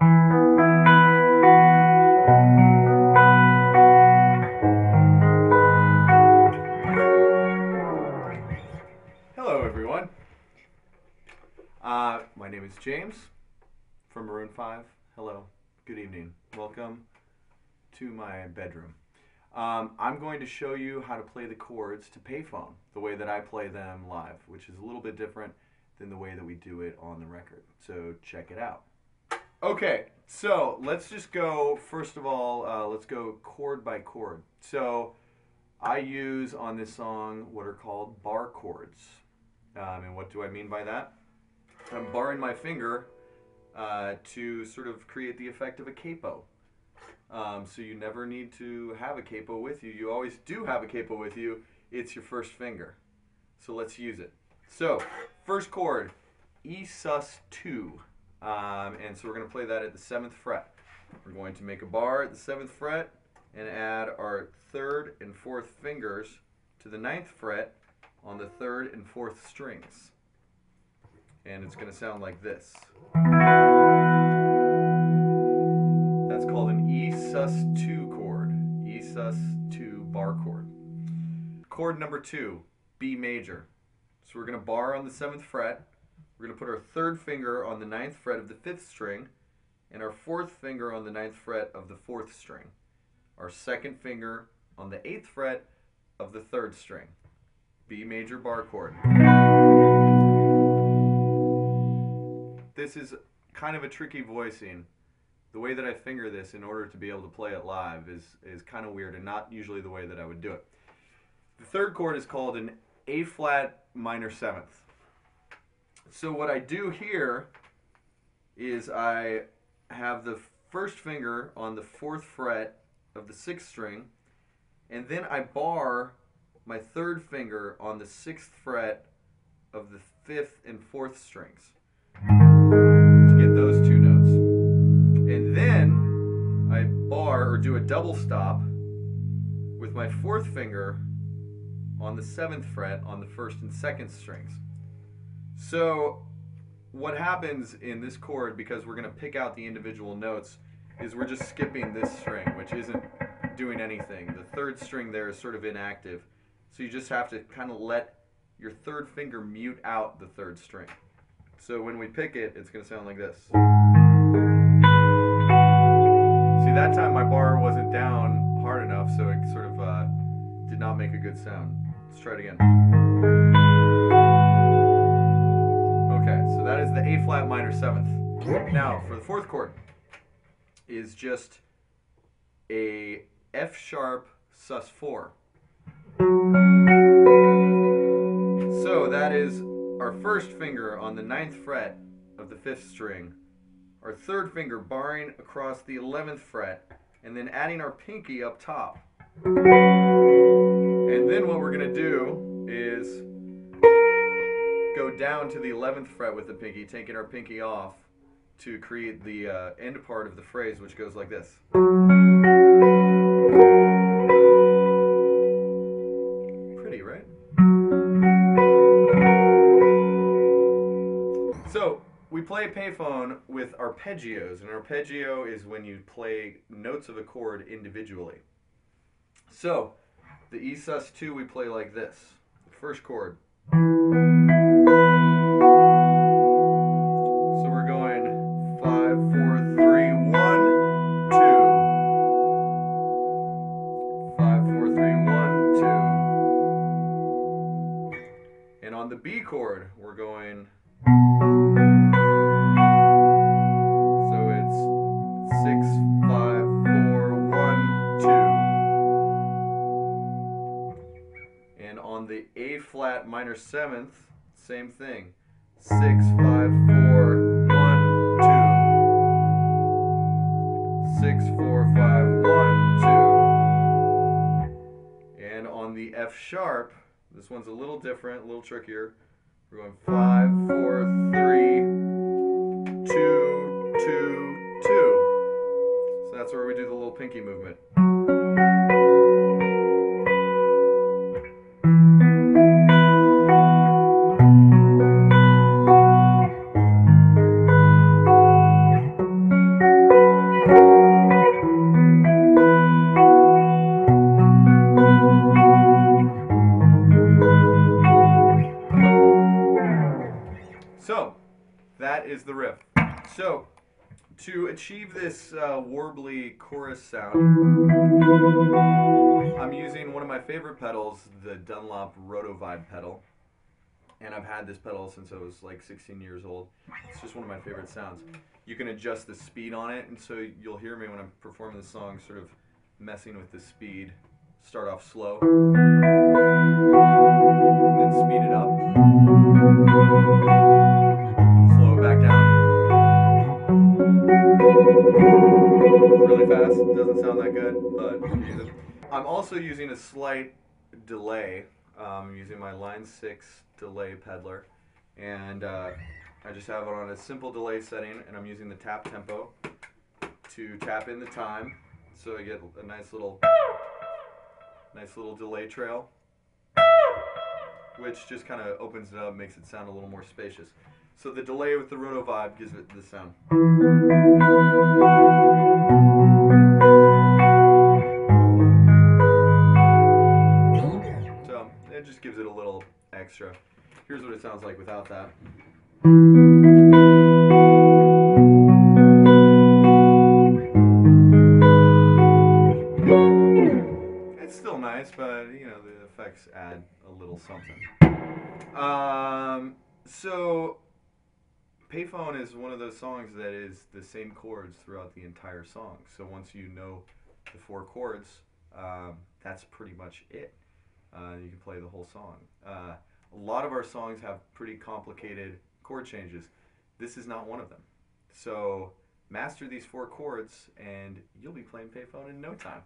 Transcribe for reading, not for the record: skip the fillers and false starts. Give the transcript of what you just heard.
Hello everyone. My name is James from Maroon 5. Hello. Good evening. Welcome to my bedroom. I'm going to show you how to play the chords to Payphone, the way that I play them live, which is a little bit different than the way that we do it on the record. So check it out. Okay, so let's just go, first of all, let's go chord by chord. So I use on this song what are called bar chords. And what do I mean by that? I'm barring my finger to sort of create the effect of a capo. So you never need to have a capo with you. You always do have a capo with you. It's your first finger. So let's use it. So first chord, E sus2. And so we're going to play that at the 7th fret. We're going to make a bar at the 7th fret and add our 3rd and 4th fingers to the 9th fret on the 3rd and 4th strings. And it's going to sound like this. That's called an E sus2 chord. E sus2 bar chord. Chord number 2, B major. So we're going to bar on the 7th fret. We're going to put our 3rd finger on the 9th fret of the 5th string and our 4th finger on the 9th fret of the 4th string. Our 2nd finger on the 8th fret of the 3rd string. B major bar chord. This is kind of a tricky voicing. The way that I finger this in order to be able to play it live is kind of weird and not usually the way that I would do it. The 3rd chord is called an A flat minor 7th. So what I do here is I have the 1st finger on the 4th fret of the 6th string, and then I bar my 3rd finger on the 6th fret of the 5th and 4th strings to get those 2 notes. And then I bar or do a double stop with my 4th finger on the 7th fret on the 1st and 2nd strings. So what happens in this chord, because we're going to pick out the individual notes, is we're just skipping this string, which isn't doing anything. The 3rd string there is sort of inactive. So you just have to kind of let your 3rd finger mute out the 3rd string. So when we pick it, it's going to sound like this. See, that time my bar wasn't down hard enough, so it sort of did not make a good sound. Let's try it again. Okay, so that is the A flat minor 7th. Now, for the 4th chord, is just a F sharp sus4. So that is our 1st finger on the 9th fret of the 5th string, our 3rd finger barring across the 11th fret, and then adding our pinky up top. And then what we're going to do is go down to the 11th fret with the pinky, taking our pinky off to create the end part of the phrase, which goes like this. Pretty, right? So we play Payphone with arpeggios, and an arpeggio is when you play notes of a chord individually. So the E sus2 we play like this. The 1st chord. So we're going 5, 4, 3, 1, 2. 5, 4, 3, 1, 2. And on the B chord, we're going. So it's 6, 5, 4, 1, 2. And on the A flat minor 7th, same thing. 6, 5, 4, 1, 2. 6, 4, 5, 1, 2. And on the F sharp, this one's a little different, a little trickier. We're going 5, 4, 3, 2, 2, 2. So that's where we do the little pinky movement. So, that is the riff. So, to achieve this warbly chorus sound, I'm using one of my favorite pedals, the Dunlop Rotovibe pedal. And I've had this pedal since I was like 16 years old. It's just one of my favorite sounds. You can adjust the speed on it, and so you'll hear me when I'm performing the song sort of messing with the speed. Start off slow, then speed it up, slow it back down. Really fast, doesn't sound that good, but use it. I'm also using a slight delay. Using my line 6 delay peddler, and I just have it on a simple delay setting, and I'm using the tap tempo to tap in the time, so I get a nice little delay trail, which just kind of opens it up, makes it sound a little more spacious. So the delay with the Rotovibe gives it the sound. So it just gives it a little extra. Here's what it sounds like without that. It's still nice, but you know, the effects add a little something. So Payphone is one of those songs that is the same chords throughout the entire song. So once you know the 4 chords, that's pretty much it. You can play the whole song. A lot of our songs have pretty complicated chord changes. This is not one of them. So master these 4 chords and you'll be playing Payphone in no time.